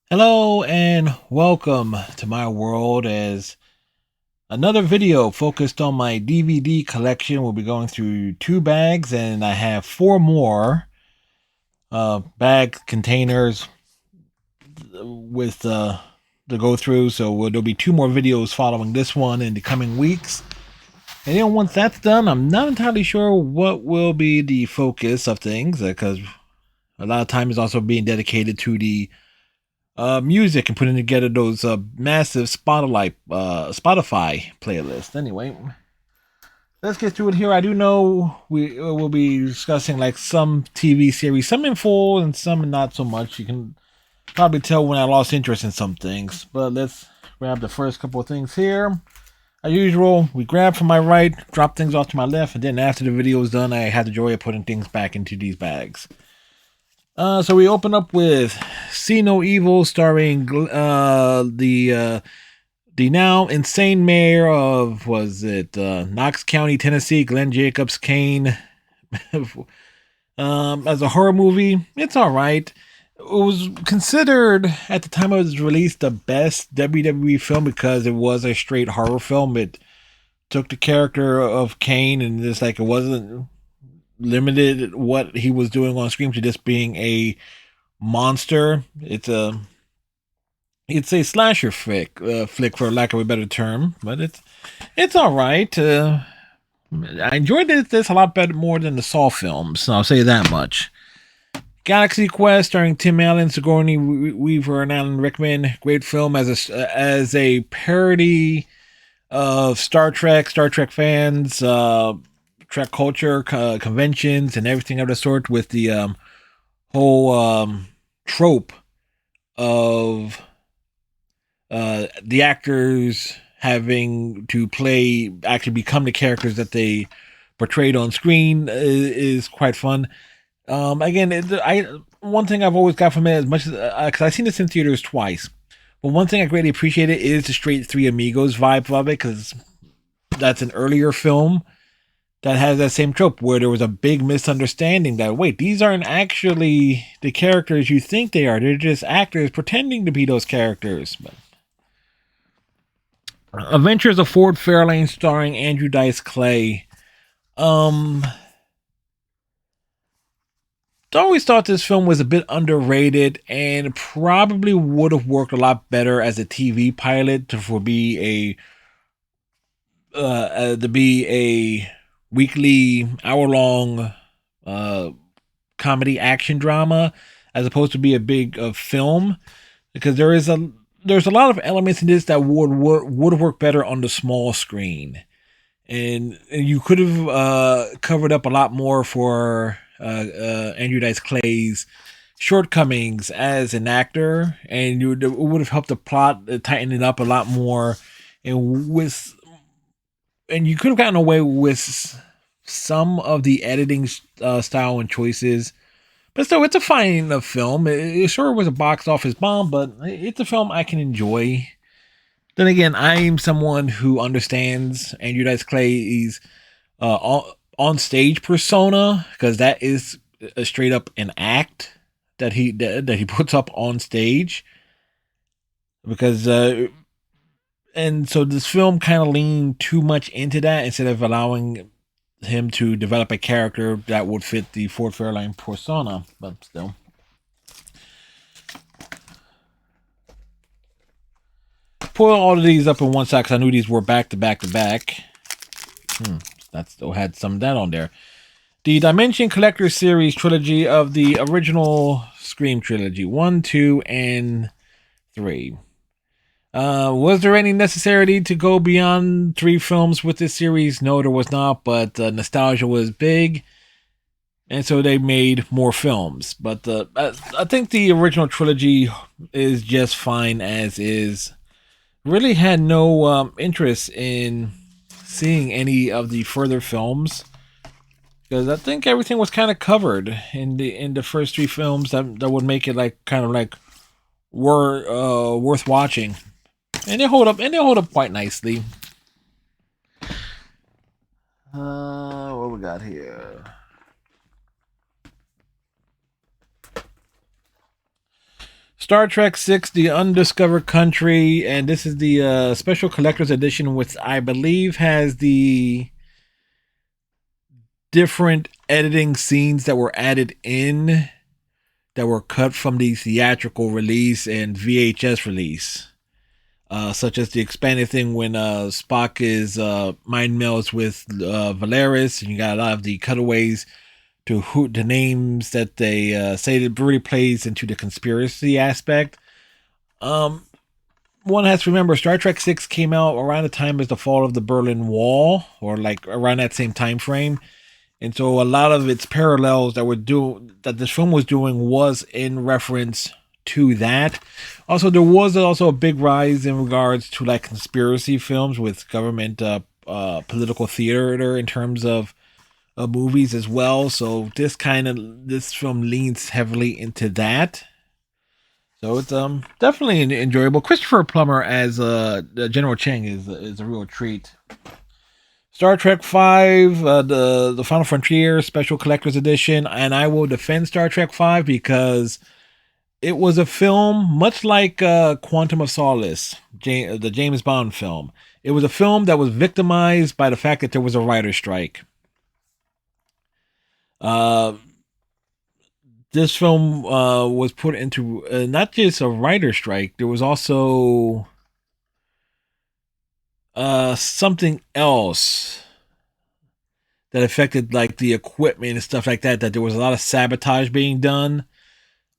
Hello and welcome to my world as another video focused on my DVD collection. We'll be going through two bags and I have four more bag containers with to go through. So there'll be two more videos following this one in the coming weeks. And once that's done, I'm not entirely sure what will be the focus of things because a lot of time is also being dedicated to the music and putting together those massive Spotify playlists. Anyway, let's get to it here. I do know we will be discussing like some TV series, some in full and some not so much. You can probably tell when I lost interest in some things, but let's grab the first couple of things here. As usual, we grab from my right, drop things off to my left, and then after the video is done, I had the joy of putting things back into these bags. So we open up with See No Evil, starring the now insane mayor of Knox County, Tennessee, Glenn Jacobs Kane. As a horror movie, it's all right. It was considered at the time it was released the best WWE film because it was a straight horror film. It took the character of Kane and just like it wasn't limited what he was doing on screen to just being a monster. It's a slasher flick for lack of a better term, but it's all right. I enjoyed this a lot better more than the Saw films. So I'll say that much. Galaxy Quest, starring Tim Allen, Sigourney Weaver, and Alan Rickman. Great film as a parody of Star Trek. Star Trek fans, Trek culture, conventions, and everything of the sort. With the whole trope of the actors having to actually become the characters that they portrayed on screen is quite fun. Again, one thing I've always got from it, as much as because I've seen this in theaters twice, but one thing I greatly appreciated is the straight Three Amigos vibe of it, because that's an earlier film that has that same trope where there was a big misunderstanding that wait, these aren't actually the characters you think they are. They're just actors pretending to be those characters. But Adventures of Ford Fairlane, starring Andrew Dice Clay. Um, I always thought this film was a bit underrated and probably would have worked a lot better as a TV pilot to be a weekly hour long uh, comedy action drama as opposed to be a big film, because there's a lot of elements in this that would have worked better on the small screen, and you could have covered up a lot more for Andrew Dice Clay's shortcomings as an actor, and it would have helped the plot tighten it up a lot more, and with and you could have gotten away with some of the editing style and choices. But still, it's a fine film. It sure was a box office bomb, but it's a film I can enjoy. Then again, I'm someone who understands Andrew Dice Clay's on stage persona, because that is a straight up an act that he puts up on stage. Because and so this film kind of leaned too much into that instead of allowing him to develop a character that would fit the Ford Fairlane persona. But still, pull all of these up in one side because I knew these were back to back to back. That still had some of that on there. The Dimension Collector Series trilogy of the original Scream trilogy 1, 2, and 3. Was there any necessity to go beyond 3 films with this series? No, there was not, but nostalgia was big, and so they made more films. But I think the original trilogy is just fine as is. Really had no interest in seeing any of the further films, because I think everything was kind of covered in the first 3 films that would make it like kind of like worth watching, and they hold up quite nicely. What we got here? Star Trek Six: The Undiscovered Country, and this is the special collector's edition, which I believe has the different editing scenes that were added in that were cut from the theatrical release and VHS release. Such as the expanded thing when Spock is mind melds with Valeris, and you got a lot of the cutaways to who the names that they say that really plays into the conspiracy aspect. Um, One has to remember Star Trek Six came out around the time as the fall of the Berlin Wall, or like around that same time frame. And so a lot of its parallels that this film was doing was in reference to that. Also, there was also a big rise in regards to like conspiracy films with government political theater in terms of movies as well. So this film leans heavily into that. So it's definitely enjoyable. Christopher Plummer as General Chang is a real treat. Star Trek Five, the Final Frontier Special Collector's Edition, and I will defend Star Trek Five because it was a film much like Quantum of Solace, the James Bond film. It was a film that was victimized by the fact that there was a writer's strike. This film was put into not just a writer's strike. There was also something else that affected like the equipment and stuff like that. That there was a lot of sabotage being done.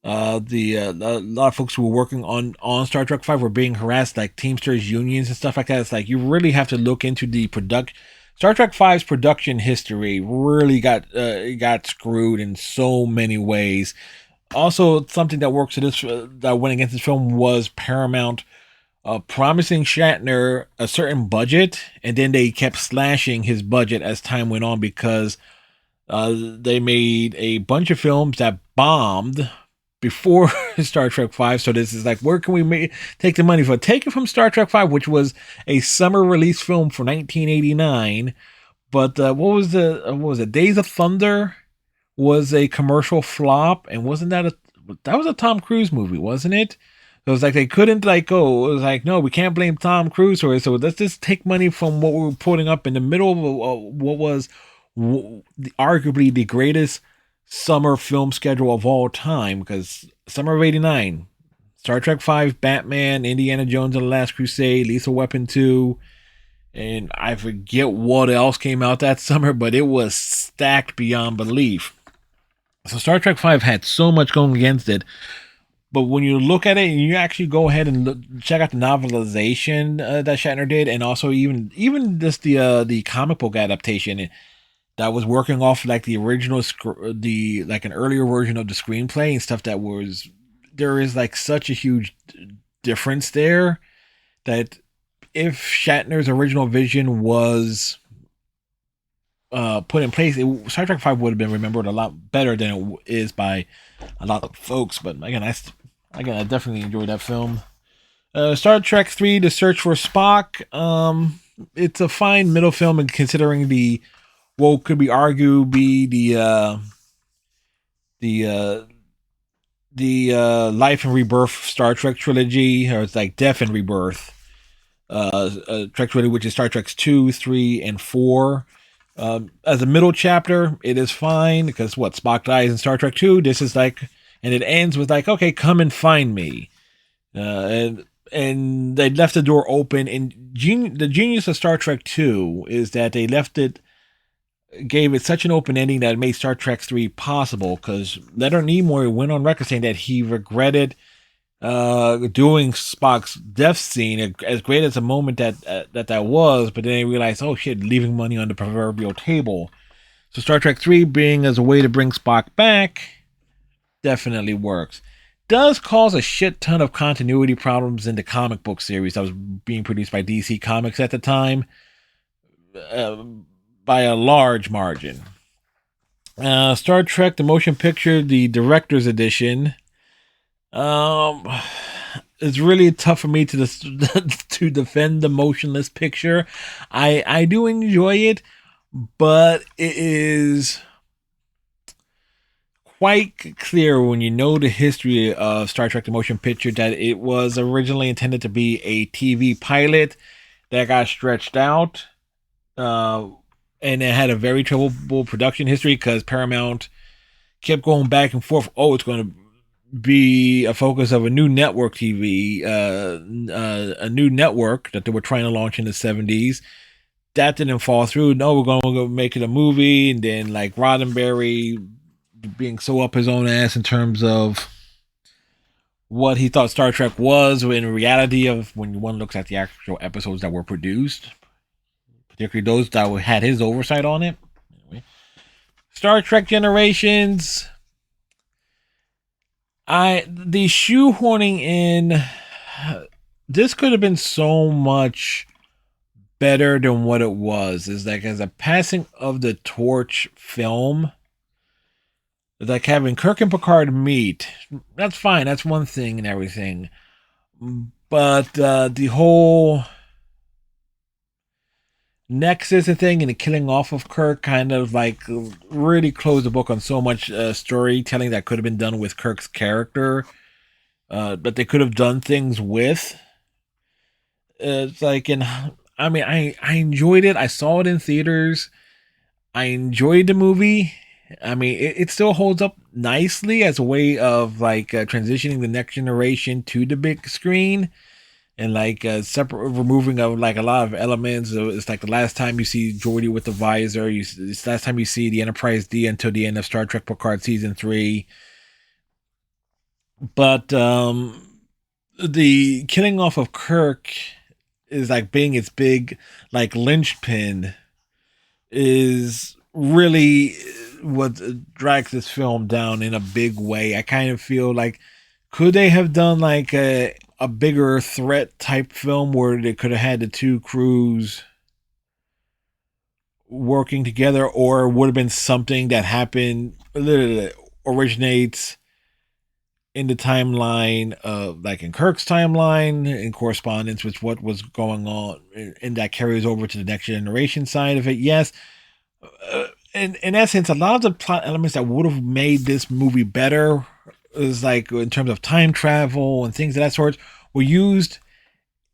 A lot of folks who were working on Star Trek Five were being harassed, like Teamsters unions and stuff like that. It's like you really have to look into the production. Star Trek Five's production history really got screwed in so many ways. Also, something that works to this that went against this film was Paramount promising Shatner a certain budget, and then they kept slashing his budget as time went on because they made a bunch of films that bombed before Star Trek Five. So this is like, where can we take the money for? Take it from Star Trek Five, which was a summer release film for 1989. But what was it? Days of Thunder was a commercial flop, and wasn't that was a Tom Cruise movie, wasn't it? So it's like they couldn't like go. It was like, no, we can't blame Tom Cruise for it. So let's just take money from what we were putting up in the middle of what was arguably the greatest summer film schedule of all time, because summer of '89, Star Trek Five, Batman, Indiana Jones and the Last Crusade, Lethal Weapon 2, and I forget what else came out that summer, but it was stacked beyond belief. So Star Trek Five had so much going against it. But when you look at it and you actually go ahead and check out the novelization that Shatner did, and also even just the comic book adaptation that was working off like the original like an earlier version of the screenplay and stuff, there is like such a huge difference there that if Shatner's original vision was put in place, Star Trek Five would have been remembered a lot better than it is by a lot of folks. But again, I definitely enjoyed that film. Star Trek 3: The Search for Spock. It's a fine middle film, and considering what could be argued be the Life and Rebirth Star Trek trilogy, or it's like Death and Rebirth Trek trilogy, which is Star Trek 2, 3, and 4. As a middle chapter, it is fine because Spock dies in Star Trek 2. This is like, and it ends with like, okay, come and find me, and they left the door open. And the genius of Star Trek 2 is that they gave it such an open ending that it made Star Trek 3 possible. Because Leonard Nimoy went on record saying that he regretted doing Spock's death scene, as great as a moment that was, but then they realized, oh shit, leaving money on the proverbial table. So Star Trek 3 being as a way to bring Spock back definitely works. Does cause a shit ton of continuity problems in the comic book series that was being produced by DC Comics at the time, by a large margin. Star Trek the Motion Picture, the Director's Edition. It's really tough for me to to defend the motionless picture. I do enjoy it, but it is quite clear when you know the history of Star Trek: The Motion Picture that it was originally intended to be a TV pilot that got stretched out, uh, and it had a very troubled production history because Paramount kept going back and forth. Oh, it's going to be a focus of a new network TV, a new network that they were trying to launch in the 70s. That didn't fall through. No, we're going to go make it a movie. And then, like, Roddenberry being so up his own ass in terms of what he thought Star Trek was, in reality of when one looks at the actual episodes that were produced, particularly those that had his oversight on it. Anyway, Star Trek Generations, the shoehorning in, this could have been so much better than what it was. Is like, as a passing of the torch film, like having Kirk and Picard meet, that's fine, that's one thing and everything, but the whole Nexus and thing and the killing off of Kirk kind of like really closed the book on so much storytelling that could have been done with Kirk's character, but they could have done things with. It's like, and I mean, I enjoyed it. I saw it in theaters. I enjoyed the movie. I mean, it still holds up nicely as a way of like transitioning the next generation to the big screen, and like separate removing of like a lot of elements. It's like the last time you see Geordi with the visor. It's the last time you see the Enterprise D until the end of Star Trek Picard season 3. But the killing off of Kirk is like being its big like linchpin is really what drags this film down in a big way. I kind of feel like, could they have done like a bigger threat type film where they could have had the two crews working together, or would have been something that happened, originates in the timeline of like in Kirk's timeline in correspondence with what was going on, and that carries over to the next generation side of it. Yes. In essence, a lot of the plot elements that would have made this movie better is like in terms of time travel and things of that sort were used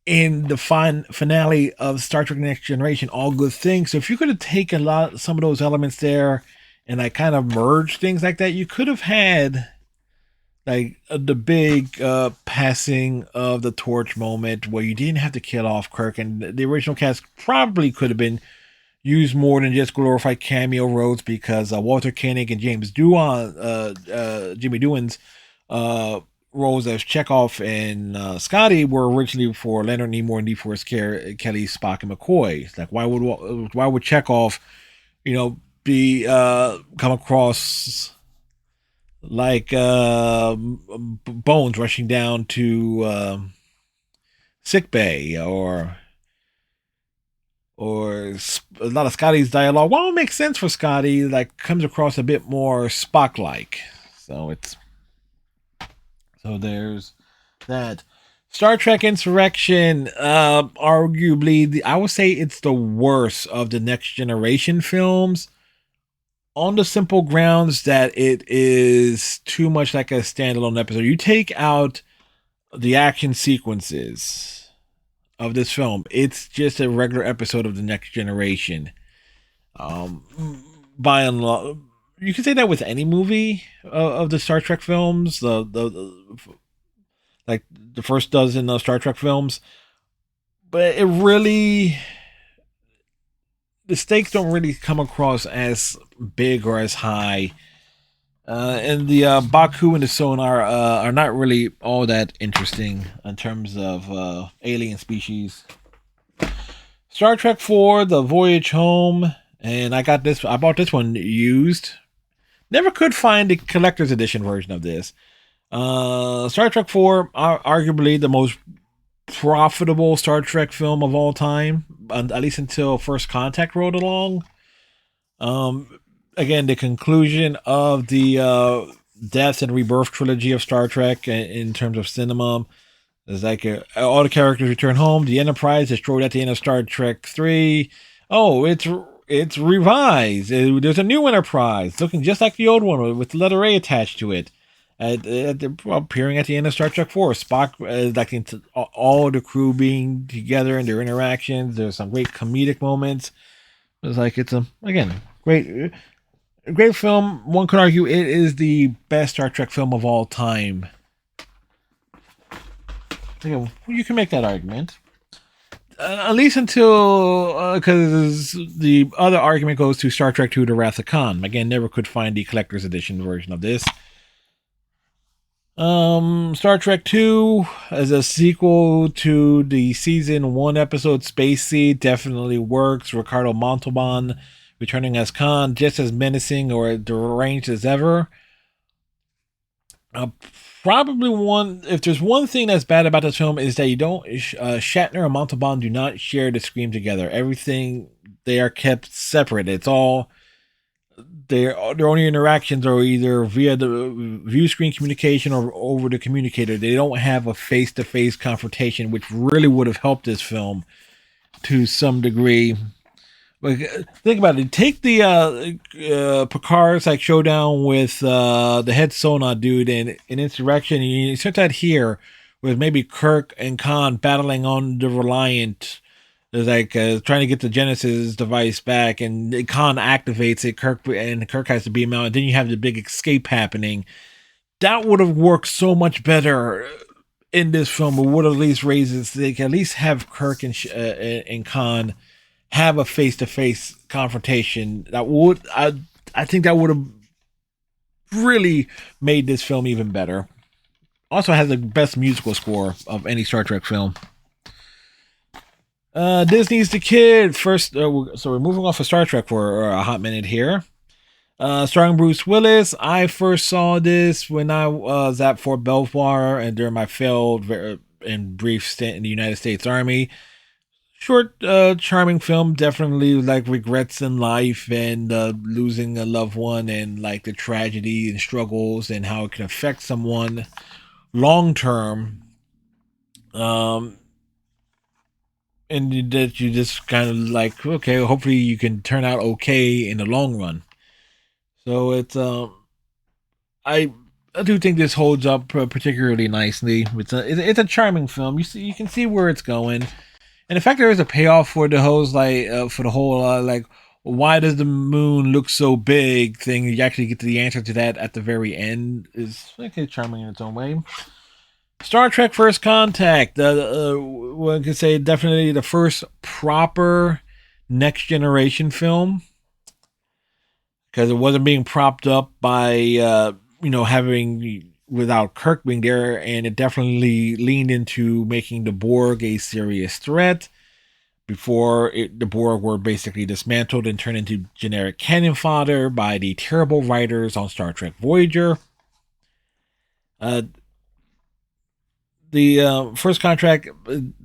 in the finale of Star Trek Next Generation. All good things. So if you could have taken some of those elements there and like kind of merged things like that, you could have had like the big passing of the torch moment where you didn't have to kill off Kirk, and the original cast probably could have been used more than just glorified cameo roles, because Walter Koenig and James Doohan, Jimmy Doohan's roles as Chekhov and Scotty were originally for Leonard Nimoy and DeForest Kelly, Spock, and McCoy. It's like, why would Chekhov, be come across like Bones rushing down to sick bay, or a lot of Scotty's dialogue, well, it makes sense for Scotty, like comes across a bit more Spock-like. So there's that. Star Trek Insurrection, arguably, I would say it's the worst of the Next Generation films, on the simple grounds that it is too much like a standalone episode. You take out the action sequences of this film, it's just a regular episode of the Next Generation. By and large, you can say that with any movie of the Star Trek films, like the first dozen of Star Trek films, but it really, the stakes don't really come across as big or as high. And the Baku and the Sonar are not really all that interesting in terms of alien species. Star Trek 4, The Voyage Home, and I bought this one used. Never could find the collector's edition version of this. Star Trek 4, arguably the most profitable Star Trek film of all time, at least until First Contact rolled along. Again, the conclusion of the death and rebirth trilogy of Star Trek in terms of cinema. It's like all the characters return home. The Enterprise destroyed at the end of Star Trek 3. Oh, it's it's revised. There's a new Enterprise looking just like the old one with the letter A attached to it. Appearing at the end of Star Trek 4, Spock, all the crew being together and their interactions. There's some great comedic moments. It's a again great film. One could argue it is the best Star Trek film of all time. You can make that argument. At least until because the other argument goes to Star Trek II: The Wrath of Khan. Again, never could find the collector's edition version of this. Star Trek II as a sequel to the season 1 episode Space Seed definitely works. Ricardo Montalban returning as Khan, just as menacing or deranged as ever. Probably if there's one thing that's bad about this film is that you don't, Shatner and Montalban do not share the screen together. Everything, they are kept separate. It's all, their only interactions are either via the view screen communication or over the communicator. They don't have a face-to-face confrontation, which really would have helped this film to some degree. But think about it. Take the Picard's like showdown with the head Sona dude in Insurrection. You set that here with maybe Kirk and Khan battling on the Reliant. There's trying to get the Genesis device back, and Khan activates it. Kirk has to beam out, and then you have the big escape happening. That would have worked so much better in this film. It would have at least raised it. They can at least have Kirk and Khan have a face-to-face confrontation. I think that would have really made this film even better. Also has the best musical score of any Star Trek film. Disney's The Kid. First, so we're moving off of Star Trek for a hot minute here. Starring Bruce Willis. I first saw this when I was at Fort Belvoir and during my failed and brief stint in the United States Army. Short, charming film, definitely like regrets in life and losing a loved one and like the tragedy and struggles and how it can affect someone long term. And that you just kind of like, okay, hopefully you can turn out okay in the long run. So it's I do think this holds up particularly nicely. It's a charming film. You can see where it's going. And the fact there is a payoff for the whole why does the moon look so big thing, you actually get to the answer to that at the very end, is charming in its own way. Star Trek First Contact, one could say definitely the first proper next generation film, because it wasn't being propped up by having without Kirk being there, and it definitely leaned into making the Borg a serious threat. Before the Borg were basically dismantled and turned into generic cannon fodder by the terrible writers on Star Trek Voyager. The First Contract,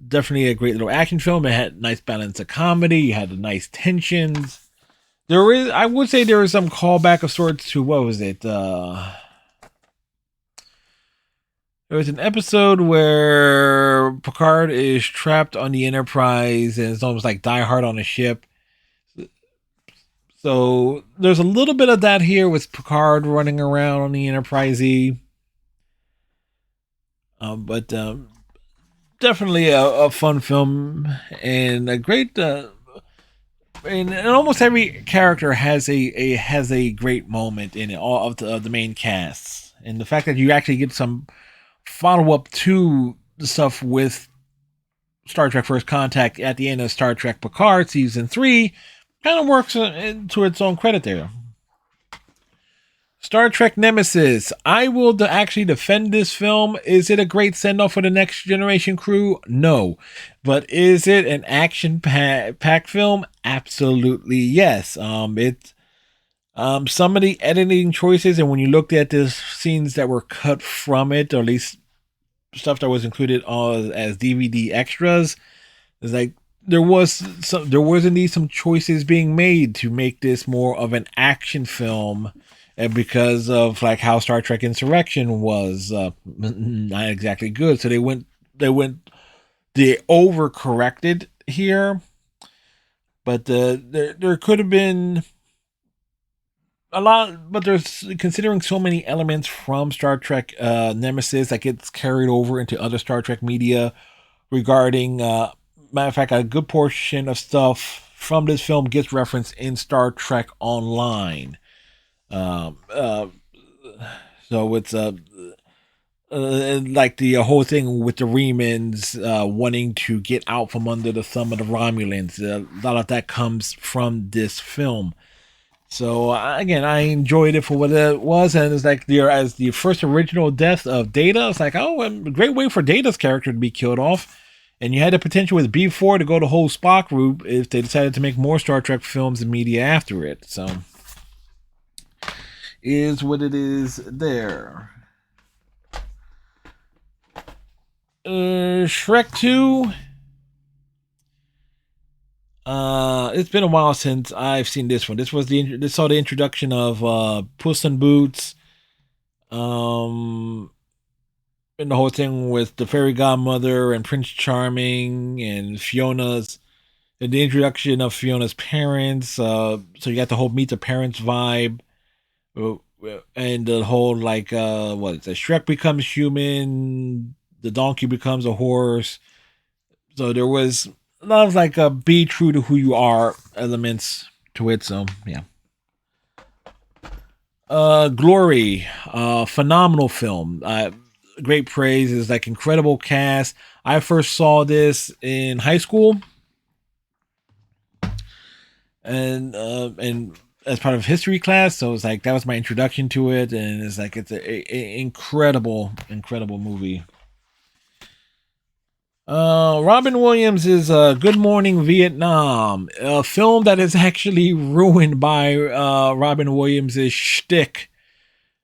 definitely a great little action film. It had a nice balance of comedy. You had the nice tensions. I would say there is some callback of sorts to, what was it? There was an episode where Picard is trapped on the Enterprise and it's almost like Die Hard on a ship. So there's a little bit of that here with Picard running around on the Enterprise. But definitely a fun film and a great. And almost every character has a great moment in it. All of the main casts, and the fact that you actually get some follow up to the stuff with Star Trek First Contact at the end of Star Trek Picard season 3 kind of works into its own credit there. Star Trek Nemesis. I will actually defend this film. Is it a great send-off for the next generation crew? No. But is it an action-packed film? Absolutely yes. It's some of the editing choices, and when you looked at the scenes that were cut from it, or at least stuff that was included as DVD extras, is like there was indeed some choices being made to make this more of an action film, and because of like how Star Trek Insurrection was not exactly good, so they overcorrected here. But there could have been a lot, but there's considering so many elements from Star Trek Nemesis that gets carried over into other Star Trek media regarding matter of fact, a good portion of stuff from this film gets referenced in Star Trek Online. Um, uh, so it's like the whole thing with the Remans wanting to get out from under the thumb of the Romulans. A lot of that comes from this film. So again, I enjoyed it for what it was, and it's like there as the first original death of Data. It's like, oh, a great way for Data's character to be killed off, and you had the potential with B4 to go the whole Spock route if they decided to make more Star Trek films and media after it. So, is what it is there. Shrek 2. It's been a while since I've seen this one. This saw the introduction of Puss in Boots, um, and the whole thing with the fairy godmother and Prince Charming and and the introduction of Fiona's parents. So you got the whole meet the parents vibe, uh, and the whole like what is it? Shrek becomes human, the donkey becomes a horse. So there was a lot of like be true to who you are elements to it. So yeah. Glory, phenomenal film. Great praise. Is like incredible cast. I first saw this in high school, and as part of history class. So it's like that was my introduction to it, and it's like it's a incredible movie. Robin Williams is Good Morning Vietnam, a film that is actually ruined by Robin Williams' shtick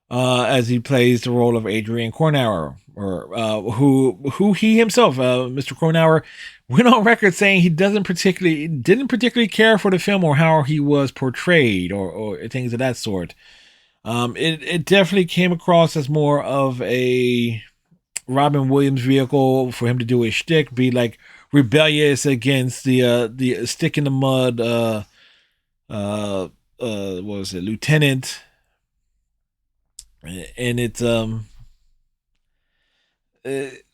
as he plays the role of Adrian Cornauer, or who he himself, Mr. Cornauer, went on record saying he didn't particularly care for the film or how he was portrayed or things of that sort. It definitely came across as more of a Robin Williams vehicle for him to do his shtick, be like rebellious against the stick in the mud uh what was it, lieutenant, and it's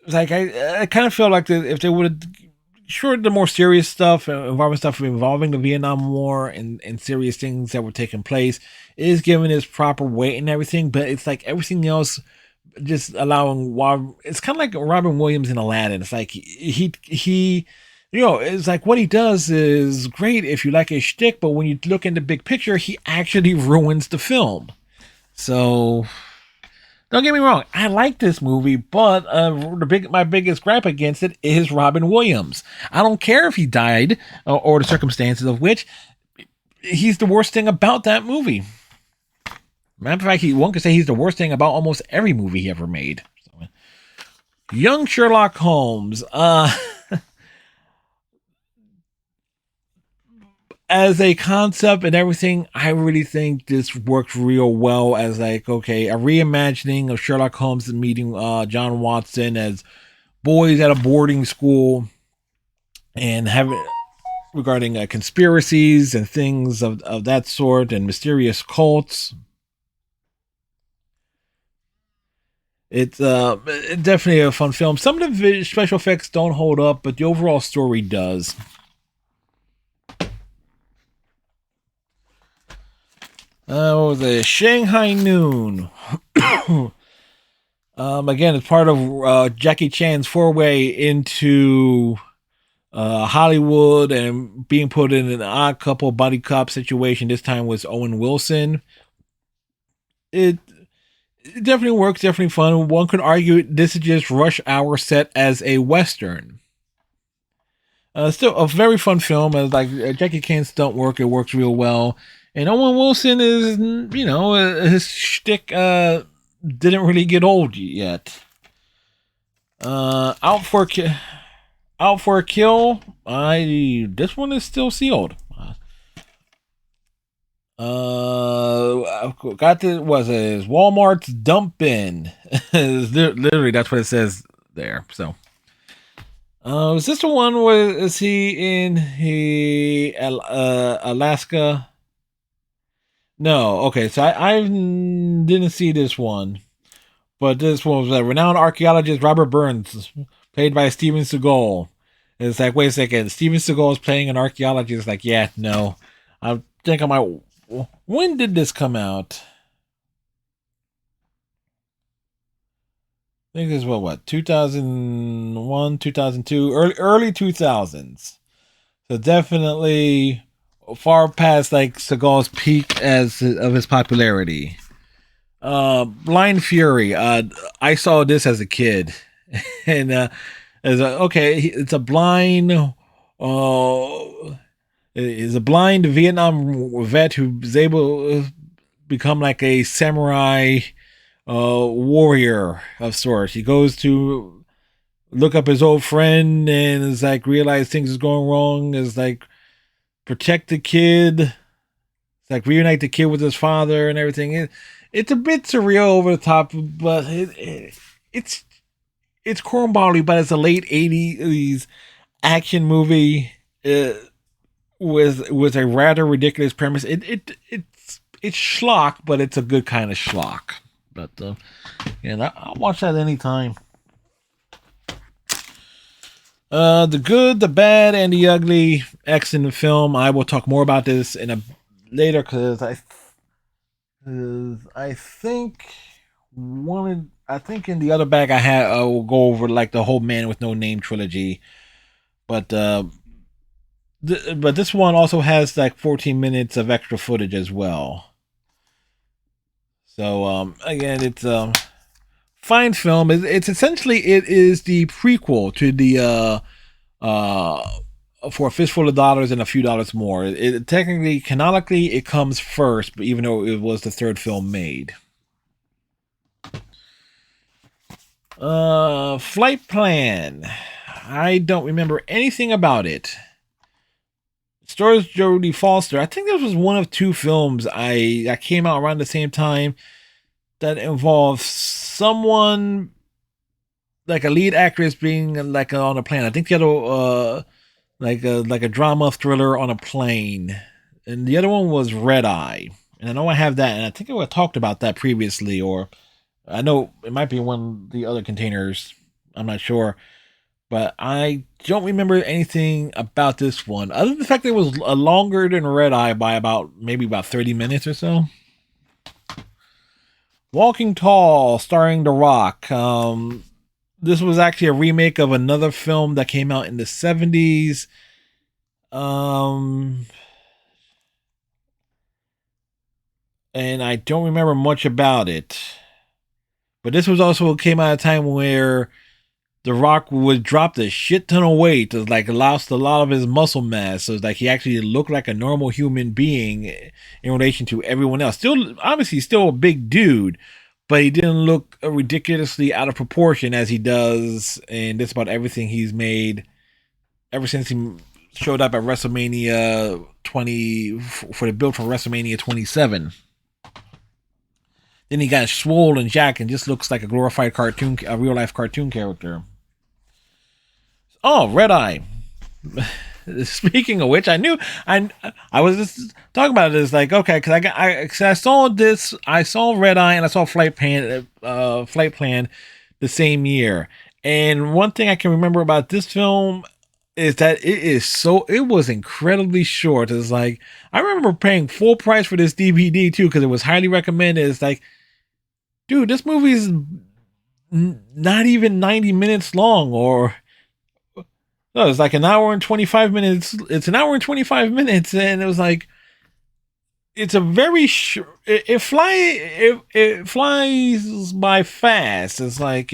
like I kind of felt like if they would have sure the more serious stuff, environment stuff involving the Vietnam War and serious things that were taking place is given its proper weight and everything, but it's like everything else just allowing it's kind of like Robin Williams in Aladdin. It's like he it's like what he does is great if you like his shtick, but when you look in the big picture, he actually ruins the film. So don't get me wrong, I like this movie, but my biggest gripe against it is Robin Williams. I don't care if he died or the circumstances of which. He's the worst thing about that movie. Matter of fact, one could say he's the worst thing about almost every movie he ever made. So, young Sherlock Holmes. As a concept and everything, I really think this works real well as like, okay, a reimagining of Sherlock Holmes meeting John Watson as boys at a boarding school and having regarding conspiracies and things of that sort and mysterious cults. It's definitely a fun film. Some of the special effects don't hold up, but the overall story does. What was it? Shanghai Noon. Again, it's part of Jackie Chan's foray into Hollywood and being put in an odd couple buddy cop situation. This time was Owen Wilson. It definitely works, definitely fun. One could argue this is just Rush Hour set as a Western. Still a very fun film. As like Jackie Chan's stunt work, it works real well. And Owen Wilson is, his shtick didn't really get old yet. Out for a Kill. This one is still sealed. Got the was it Walmart's dump bin. Literally, that's what it says there. So, is this the one where is he in Alaska? No. Okay, so I didn't see this one, but this one was a renowned archaeologist Robert Burns, played by Steven Seagal. It's like, wait a second, Steven Seagal is playing an archaeologist. It's like, yeah, no, I think I might. When did this come out? I think this was what 2001, 2002, early 2000s. So definitely far past like Seagal's peak as of his popularity. Blind Fury. I saw this as a kid, and it's a blind. Is a blind Vietnam vet who's able to become like a samurai warrior of sorts. He goes to look up his old friend and is like realize things is going wrong. Is like protect the kid. It's like reunite the kid with his father and everything. It's a bit surreal over the top, but it's cornbally, but it's a late '80s action movie with a rather ridiculous premise. It's schlock, but it's a good kind of schlock. But yeah, I'll watch that anytime. The Good, the Bad, and the Ugly X in the film. I will talk more about this in a later because I think I think in the other bag I will go over like the whole Man with No Name trilogy, but but this one also has like 14 minutes of extra footage as well. So again, it's fine film. It's essentially it is the prequel to the for a fistful of dollars and a few dollars more. It technically, canonically, it comes first, but even though it was the third film made. Flight Plan. I don't remember anything about it. Stars Jodie Foster. I think this was one of two films I came out around the same time that involves someone like a lead actress being like on a plane. I think the other like a drama thriller on a plane, and the other one was Red Eye. And I know I have that, and I think I talked about that previously, or I know it might be one of the other containers. I'm not sure, but I don't remember anything about this one other than the fact that it was longer than Red Eye by maybe about 30 minutes or so. Walking Tall, starring The Rock. This was actually a remake of another film that came out in the 70s. And I don't remember much about it. But this was also came out at a time where The Rock would drop a shit ton of weight, like lost a lot of his muscle mass. So it's like he actually looked like a normal human being in relation to everyone else. Still, obviously, still a big dude, but he didn't look ridiculously out of proportion as he does in just about everything he's made ever since he showed up at WrestleMania 20 for the build for WrestleMania 27. Then he got swollen jack and just looks like a glorified cartoon, a real life cartoon character. Oh, Red Eye. Speaking of which, I was just talking about this like okay because I saw this I saw Red Eye and I saw Flight Plan the same year, and one thing I can remember about this film is that it was incredibly short. It's like I remember paying full price for this DVD too because it was highly recommended. It's like, dude, this movie is not even 90 minutes long, or no, it's like an hour and 25 minutes. It's an hour and 25 minutes, and it was like, it's a very short. It flies by fast. It's like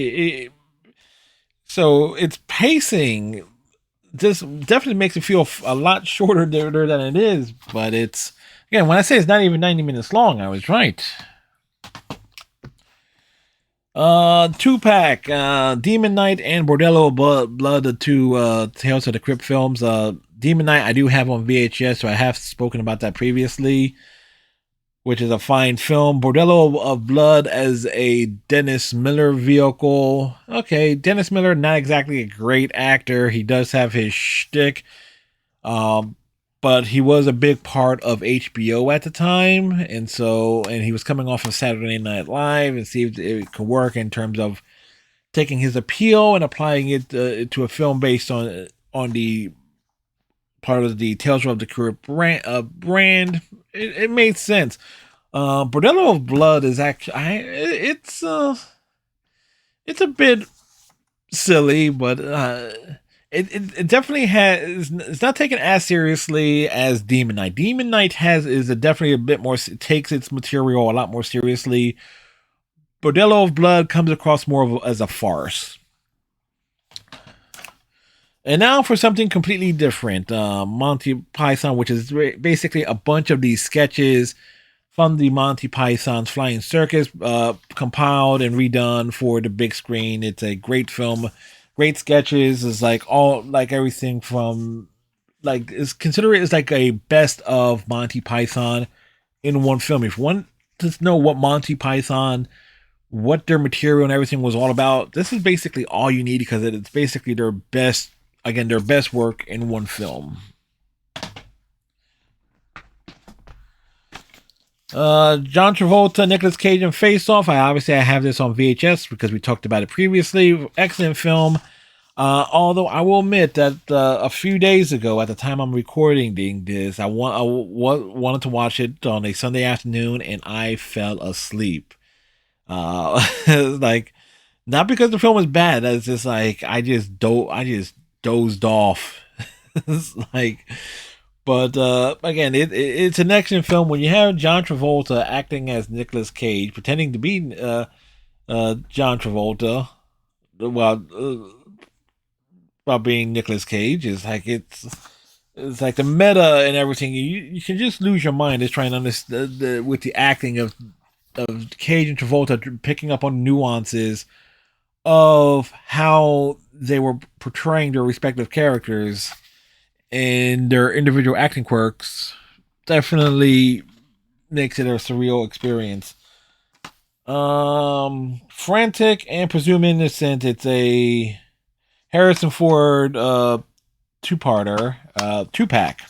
so its pacing just definitely makes it feel a lot shorter there than it is. But it's again, when I say it's not even 90 minutes long, I was right. Two-pack, Demon Knight and Bordello Blood, the two Tales of the Crypt films. Demon Knight I do have on VHS, so I have spoken about that previously. which is a fine film. Bordello of Blood as a Dennis Miller vehicle. Okay, Dennis Miller, not exactly a great actor. He does have his shtick, um, but he was a big part of HBO at the time, and he was coming off of Saturday Night Live, and see if it could work in terms of taking his appeal and applying it to a film based on the part of the Tales of the Crypt brand. It made sense. Bordello of Blood is actually it's a bit silly, but it definitely has. It's not taken as seriously as Demon Knight. Demon Knight is definitely a bit more. It takes its material a lot more seriously. Bordello of Blood comes across more as a farce. And now for something completely different, Monty Python, which is basically a bunch of these sketches from the Monty Python's Flying Circus, compiled and redone for the big screen. It's a great film, great sketches. It's like everything from it's considered as like a best of Monty Python in one film. If you want to know what Monty Python, what their material and everything was all about, this is basically all you need, because it's basically their best. Again, their best work in one film. John Travolta, Nicolas Cage, and Face Off. I have this on VHS because we talked about it previously. Excellent film. Although I will admit that a few days ago, at the time I'm recording this, I wanted to watch it on a Sunday afternoon, and I fell asleep. Like, not because the film was bad. It's just like I just dozed off. But again, it's an action film. When you have John Travolta acting as Nicolas Cage, pretending to be John Travolta, while being Nicolas Cage, is like it's like the meta and everything. You can just lose your mind just trying to understand with the acting of Cage and Travolta, picking up on nuances of how they were portraying their respective characters and their individual acting quirks. Definitely makes it a surreal experience. Frantic and Presume Innocent. It's a Harrison Ford two-parter, two-pack.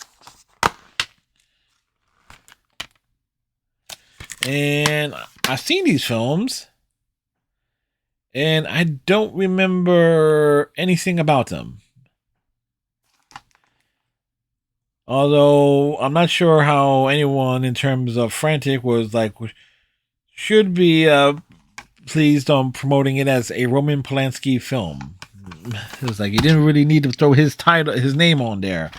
And I've seen these films, and I don't remember anything about them. Although I'm not sure how anyone in terms of Frantic was like, should be pleased on promoting it as a Roman Polanski film. It was like he didn't really need to throw his name on there.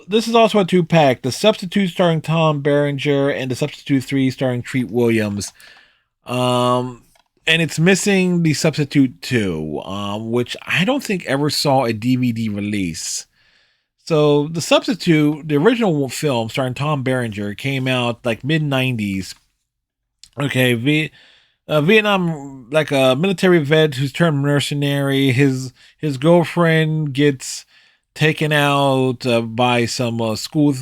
This is also a two-pack. The Substitute starring Tom Berenger and The Substitute 3 starring Treat Williams. And it's missing The Substitute 2, which I don't think ever saw a DVD release. So The Substitute, the original film starring Tom Berenger, came out like mid-90s. Okay, Vietnam, like a military vet who's turned mercenary. His girlfriend gets taken out by some school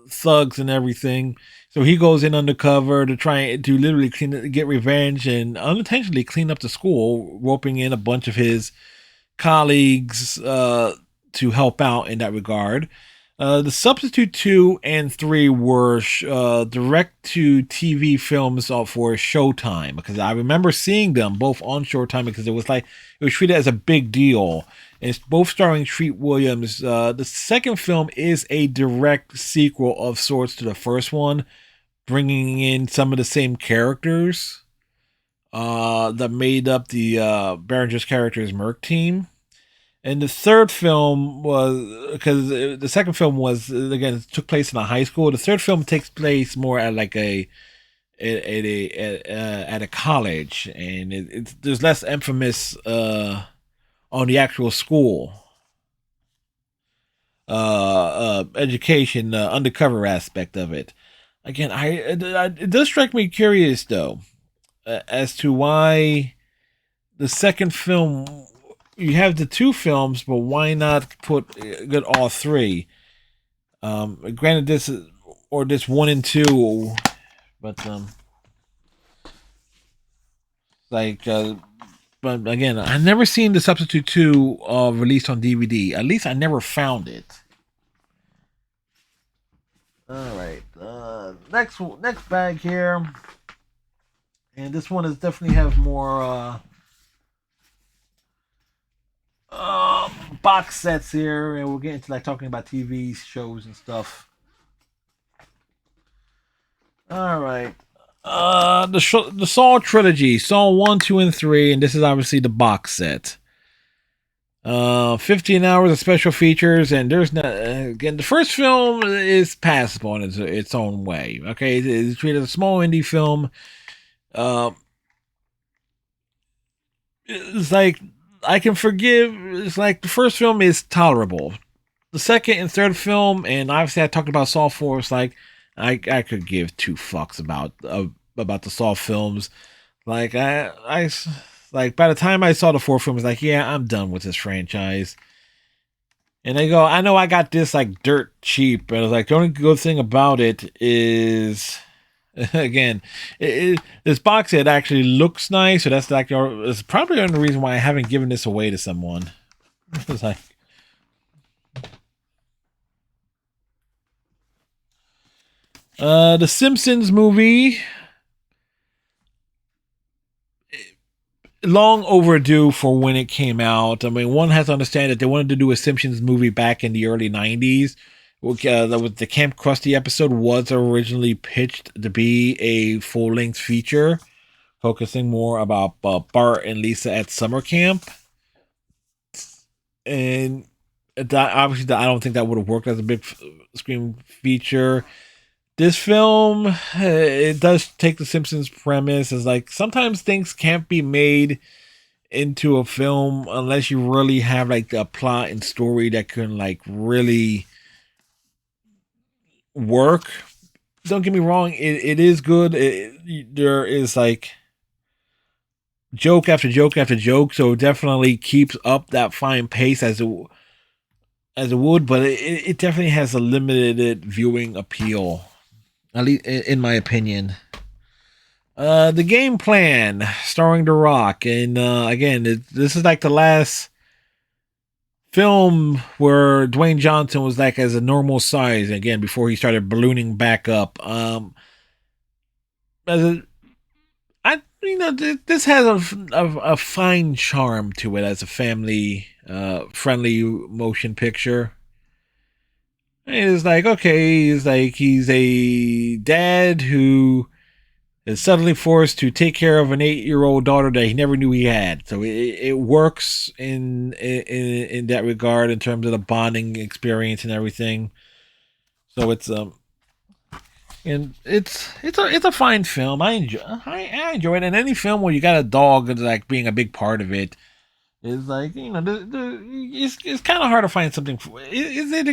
thugs and everything. So he goes in undercover to try to literally get revenge and unintentionally clean up the school, roping in a bunch of his colleagues to help out in that regard. The Substitute 2 and 3 were direct-to-TV films for Showtime, because I remember seeing them both on Showtime because it was treated as a big deal. And it's both starring Treat Williams. The second film is a direct sequel of sorts to the first one, bringing in some of the same characters that made up the Berenger's character's Merc team. And the third film was, because the second film was, again, it took place in a high school. The third film takes place more at like at a college, and there's less emphasis on the actual school education, undercover aspect of it. Again, it does strike me curious though, as to why the second film. You have the two films, but why not get all three? Granted, this is or this 1 and 2, but like but again, I never seen the Substitute 2 released on DVD. At least I never found it. All right, next bag here, and this one is definitely have more box sets here, and we'll get into like talking about TV shows and stuff. All right. The Saw trilogy, Saw 1, 2, and 3, and this is obviously the box set. 15 hours of special features, and there's not again. The first film is passable in its own way. Okay, it's treated as a small indie film. It's like I can forgive. It's like the first film is tolerable. The second and third film, and obviously I talked about Saw 4. It's like I could give two fucks about the Saw films. Like I like by the time I saw the fourth film, I was like, yeah, I'm done with this franchise. And they go, I know I got this like dirt cheap, but I was like, the only good thing about it is, again, this box set actually looks nice. So that's like, it's probably the only reason why I haven't given this away to someone. It's like, the Simpsons movie, long overdue for when it came out. I mean, one has to understand that they wanted to do a Simpsons movie back in the early 90s. The Camp Krusty episode was originally pitched to be a full-length feature, focusing more about Bart and Lisa at summer camp. And that, obviously, I don't think that would have worked as a big screen feature. This film, it does take the Simpsons premise as like sometimes things can't be made into a film unless you really have like a plot and story that can like really work. Don't get me wrong, it is good. There is like joke after joke after joke, so it definitely keeps up that fine pace as it would, but it definitely has a limited viewing appeal. At least in my opinion. The Game Plan, starring The Rock, and again, this is like the last film where Dwayne Johnson was like as a normal size again before he started ballooning back up. This has a fine charm to it as a family friendly motion picture. It's like, okay, he's a dad who is suddenly forced to take care of an 8-year-old daughter that he never knew he had. So it works in that regard in terms of the bonding experience and everything. So it's a fine film. I enjoy it. And any film where you got a dog like being a big part of it, it's like, it's kind of hard to find something. Is it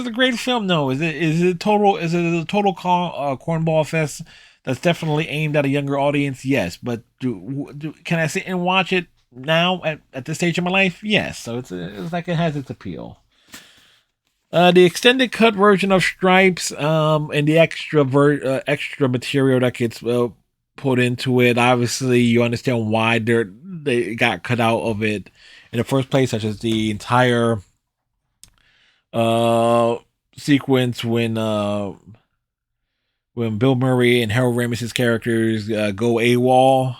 a great film? No. Is it a total cornball fest that's definitely aimed at a younger audience? Yes. But can I sit and watch it now at this stage of my life? Yes. So it's like it has its appeal. The extended cut version of Stripes, and the extra material that gets put into it. Obviously, you understand why they got cut out of it in the first place, such as the entire sequence when Bill Murray and Harold Ramis's characters go AWOL.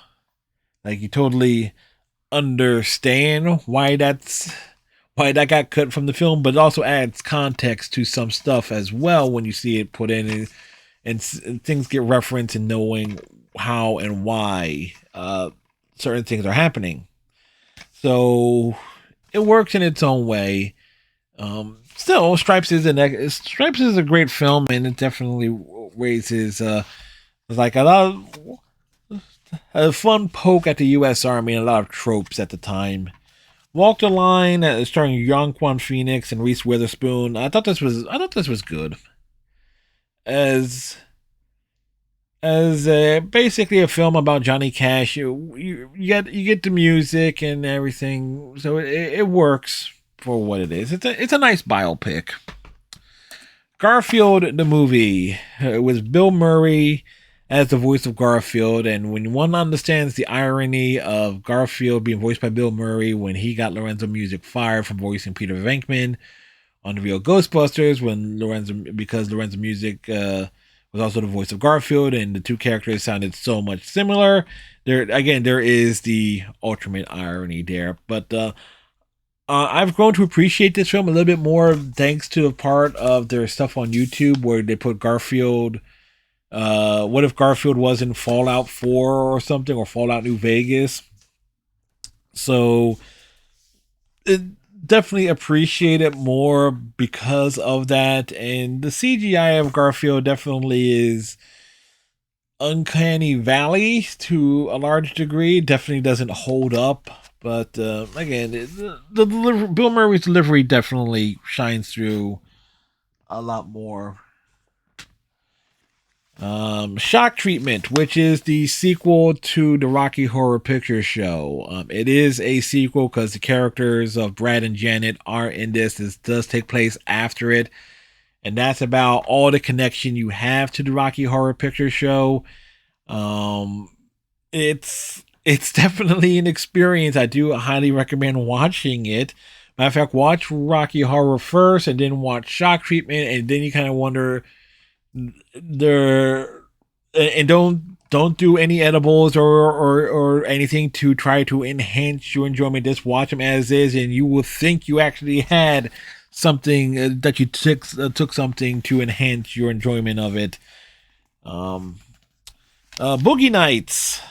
Like, you totally understand why that got cut from the film, but it also adds context to some stuff as well when you see it put in, and things get referenced and knowing how and why certain things are happening. So it works in its own way. Still, Stripes is a great film, and it definitely raises like a lot of a fun poke at the U.S. Army and a lot of tropes at the time. Walk the Line, starring Joaquin Phoenix and Reese Witherspoon. I thought this was good. As basically a film about Johnny Cash. You get the music and everything, so it works for what it is. It's a nice biopic. Garfield the movie with Bill Murray as the voice of Garfield, and when one understands the irony of Garfield being voiced by Bill Murray when he got Lorenzo Music fired from voicing Peter Venkman on the real Ghostbusters, because Lorenzo Music was also the voice of Garfield, and the two characters sounded so much similar. There is the ultimate irony there, but I've grown to appreciate this film a little bit more thanks to a part of their stuff on YouTube where they put Garfield. What if Garfield was in Fallout 4 or something, or Fallout New Vegas? So it definitely appreciate it more because of that. And the CGI of Garfield definitely is uncanny valley to a large degree. Definitely doesn't hold up. But again, Bill Murray's delivery definitely shines through a lot more. Shock Treatment, which is the sequel to the Rocky Horror Picture Show. It is a sequel because the characters of Brad and Janet are in this. This does take place after it. And that's about all the connection you have to the Rocky Horror Picture Show. It's definitely an experience. I do highly recommend watching it. Matter of fact, watch Rocky Horror first and then watch Shock Treatment, and then you kind of wonder and don't do any edibles or anything to try to enhance your enjoyment. Just watch them as is, and you will think you actually had something that you took something to enhance your enjoyment of it. Boogie Nights.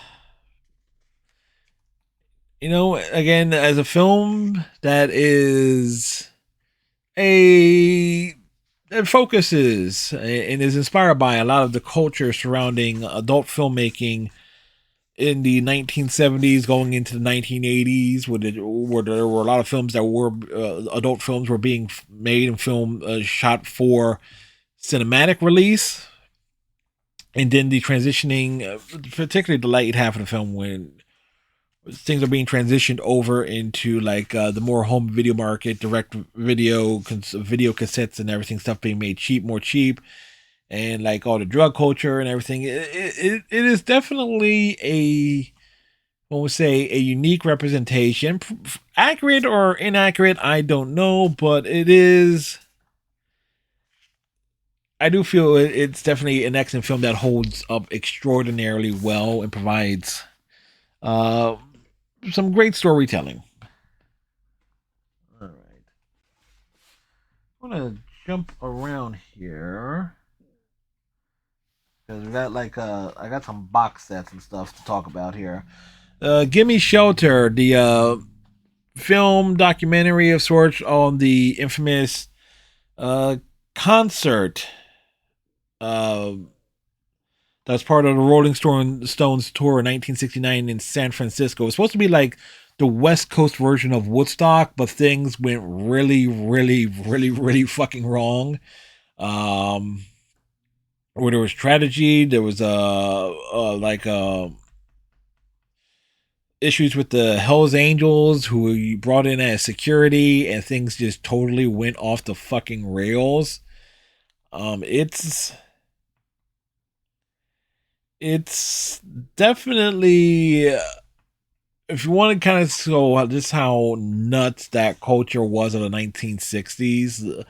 You know, again, as a film that focuses and is inspired by a lot of the culture surrounding adult filmmaking in the 1970s going into the 1980s, where there were a lot of films that were adult films were being made and shot for cinematic release. And then the transitioning, particularly the late half of the film, when things are being transitioned over into like the more home video market, direct video cassettes and everything, stuff being made more cheap, and like all the drug culture and everything. It is definitely a unique representation. Accurate or inaccurate, I don't know, but it is. I do feel it's definitely an excellent film that holds up extraordinarily well and provides some great storytelling. All right. I'm going to jump around here because we got I got some box sets and stuff to talk about here. Gimme Shelter, the film documentary of sorts on the infamous concert that's part of the Rolling Stones tour in 1969 in San Francisco. It was supposed to be like the West Coast version of Woodstock, but things went really, really, really, really fucking wrong. Where there was tragedy, there was issues with the Hells Angels who you brought in as security, and things just totally went off the fucking rails. It's definitely, if you want to kind of show just how nuts that culture was in the 1960s,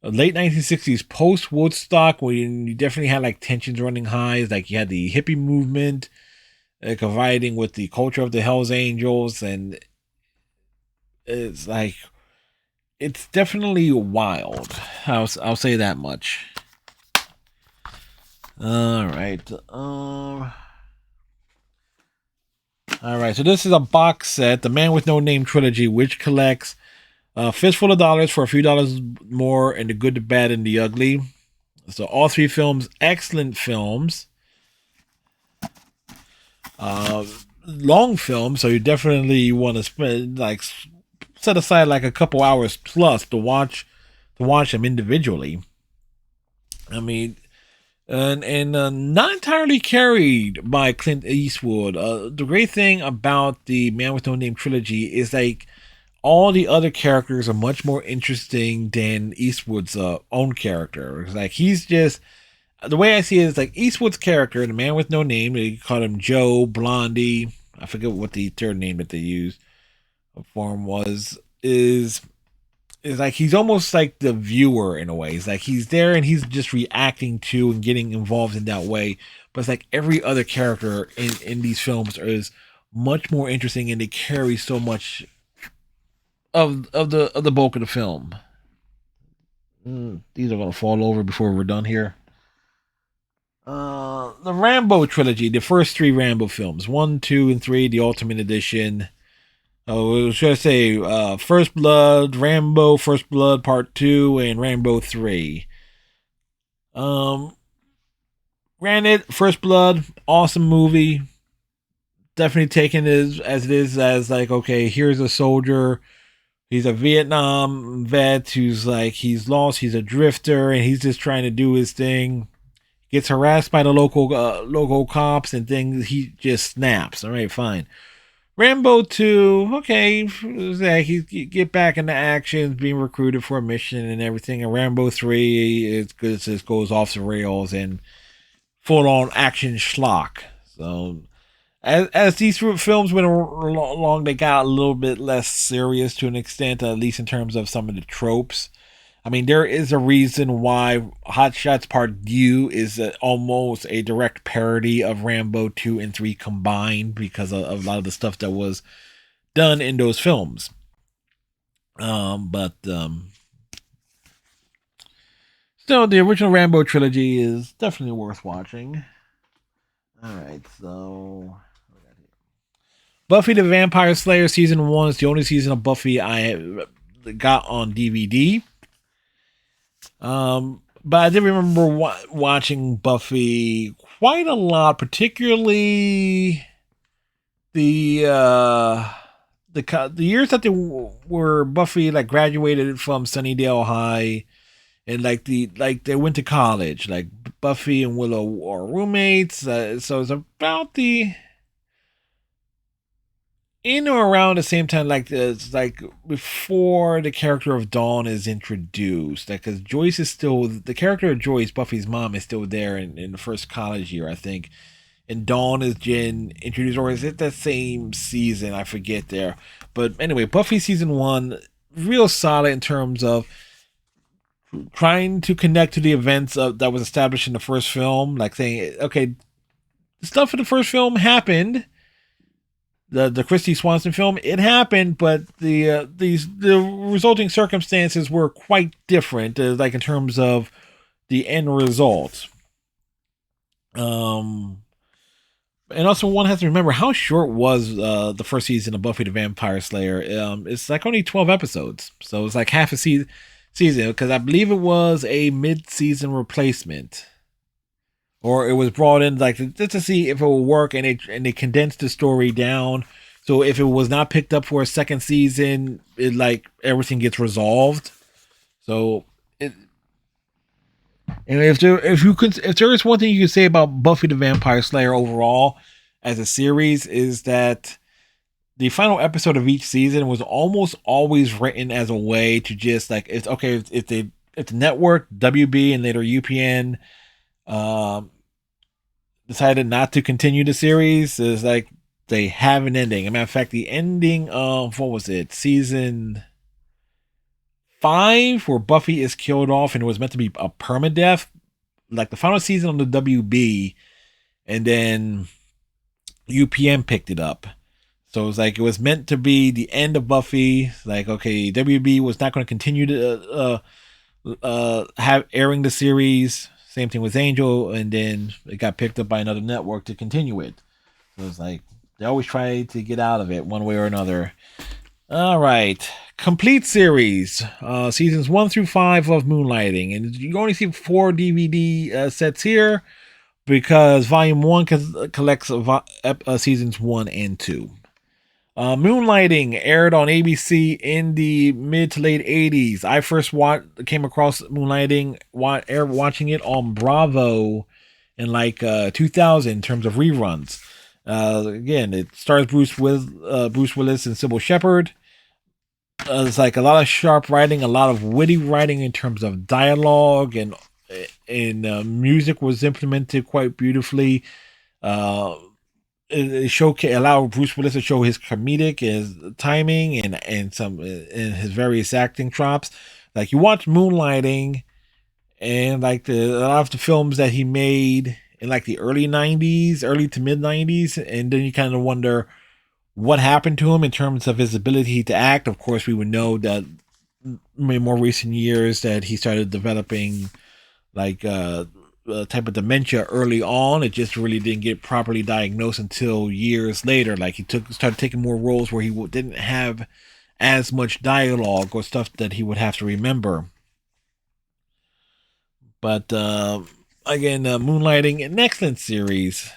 late 1960s, post Woodstock, when you definitely had like tensions running high. Like you had the hippie movement colliding with the culture of the Hells Angels, and it's like it's definitely wild. I'll say that much. All right. All right. So this is a box set, The Man with No Name trilogy, which collects Fistful of Dollars for a few dollars more, and The Good, the Bad, and the Ugly. So all three films, excellent films. Long films, so you definitely want to set aside like a couple hours plus to watch them individually. I mean, and not entirely carried by Clint Eastwood. The great thing about the Man with No Name trilogy is like all the other characters are much more interesting than Eastwood's own character. It's like he's just the way I see it is like Eastwood's character, the man with no name. They called him Joe Blondie. I forget what the third name that they used for him was. Is like he's almost like the viewer in a way. It's like he's there and he's just reacting to and getting involved in that way. But it's like every other character in these films is much more interesting and they carry so much of the bulk of the film. These are gonna fall over before we're done here. The Rambo trilogy, the first three Rambo films, 1, 2, and 3, the Ultimate Edition. Oh, should I say First Blood, Rambo, First Blood Part 2, and Rambo 3. Granted, First Blood, awesome movie. Definitely taken as it is as like, okay, here's a soldier. He's a Vietnam vet who's like, he's lost, he's a drifter, and he's just trying to do his thing. Gets harassed by the local cops and things. He just snaps. All right, fine. Rambo 2, okay, he get back into action, being recruited for a mission and everything. And Rambo 3, it just goes off the rails and full on action schlock. So as these films went along, they got a little bit less serious to an extent, at least in terms of some of the tropes. I mean, there is a reason why Hot Shots Part U is almost a direct parody of Rambo 2 and 3 combined because of a lot of the stuff that was done in those films. But still, the original Rambo trilogy is definitely worth watching. All right, so Buffy the Vampire Slayer Season 1 is the only season of Buffy I got on DVD. But I did remember watching Buffy quite a lot, particularly the years that they were Buffy like graduated from Sunnydale High, and like they went to college. Like Buffy and Willow are roommates, so it's about the in or around the same time, like it's like before the character of Dawn is introduced, like because Joyce is still the character of Joyce, Buffy's mom, is still there in the first college year, I think, and Dawn is Jen introduced, or is it the same season? I forget there, but anyway, Buffy season 1, real solid in terms of trying to connect to the events that was established in the first film, like saying, okay, the stuff in the first film happened. The Christy Swanson film, it happened, but the resulting circumstances were quite different, like in terms of the end result. And also one has to remember how short was the first season of Buffy the Vampire Slayer. It's like only 12 episodes, so it's like half a season because I believe it was a mid-season replacement. Or it was brought in like just to see if it would work, and they condensed the story down. So if it was not picked up for a second season, it like everything gets resolved. So it, and if there is one thing you can say about Buffy the Vampire Slayer overall as a series, is that the final episode of each season was almost always written as a way to just like, it's okay if the network WB and later UPN decided not to continue the series, is like they have an ending. As a matter of fact, the ending of what was it, season 5, where Buffy is killed off and it was meant to be a permadeath, like the final season on the WB, and then UPN picked it up. So it was like it was meant to be the end of Buffy. Like, okay, WB was not going to continue to have airing the series. Same thing with Angel, and then it got picked up by another network to continue it. So it's like they always try to get out of it one way or another. All right, complete series, seasons 1 through 5 of Moonlighting, and you only see 4 DVD sets here because Volume 1 collects seasons 1 and 2. Moonlighting aired on ABC in the mid to late 80s. I first came across Moonlighting watching it on Bravo in like 2000 in terms of reruns. Again, it stars Bruce Willis and Sybil Shepherd. It's like a lot of sharp writing, a lot of witty writing in terms of dialogue, and music was implemented quite beautifully. Uh, it allowed Bruce Willis to show his comedic, his timing, and his various acting chops. Like you watch Moonlighting, and like a lot of the films that he made in like the early '90s, early to mid '90s, and then you kind of wonder what happened to him in terms of his ability to act. Of course, we would know that in more recent years that he started developing like a type of dementia early on. It just really didn't get properly diagnosed until years later. Like he started taking more roles where he didn't have as much dialogue or stuff that he would have to remember. But again, Moonlighting, an excellent series,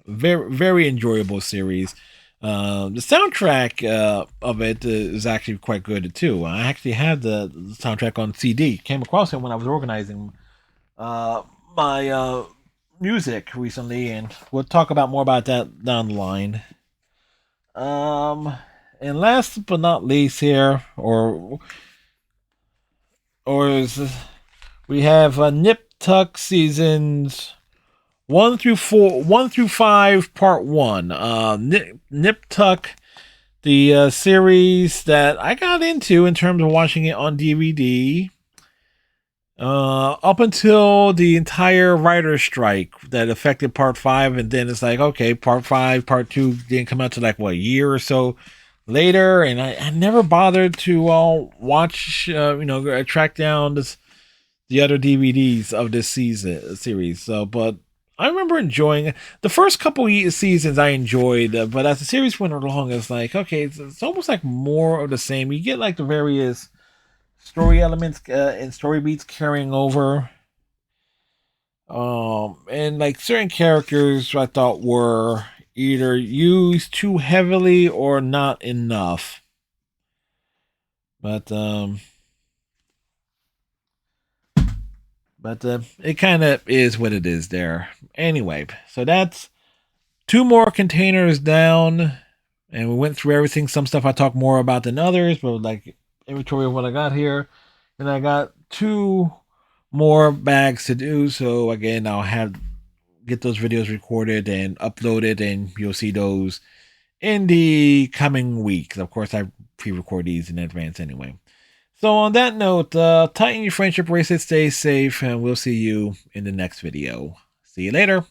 very enjoyable series. The soundtrack of it is actually quite good too. I actually had the soundtrack on CD. Came across it when I was organizing uh, my music recently, and we'll talk about more about that down the line. Um, and last but not least here, or is we have Nip Tuck seasons 1 through 5, part one. Nip Tuck, the series that I got into in terms of watching it on DVD. Up until the entire writer's strike that affected part five, and then it's like, okay, part five, part two didn't come out to like what, a year or so later, and I never bothered to watch, track down the other DVDs of this series. So, but I remember enjoying the first couple seasons. I enjoyed, but as the series went along, it's like, okay, it's almost like more of the same. You get like the various story elements and story beats carrying over. And like certain characters I thought were either used too heavily or not enough. But it kind of is what it is there. Anyway, so that's two more containers down, and we went through everything. Some stuff I talk more about than others, but like inventory of what I got here, and I got two more bags to do. So again, I'll have get those videos recorded and uploaded, and you'll see those in the coming weeks. Of course, I pre-record these in advance anyway. So on that note, tighten your friendship bracelet, stay safe, and we'll see you in the next video. See you later.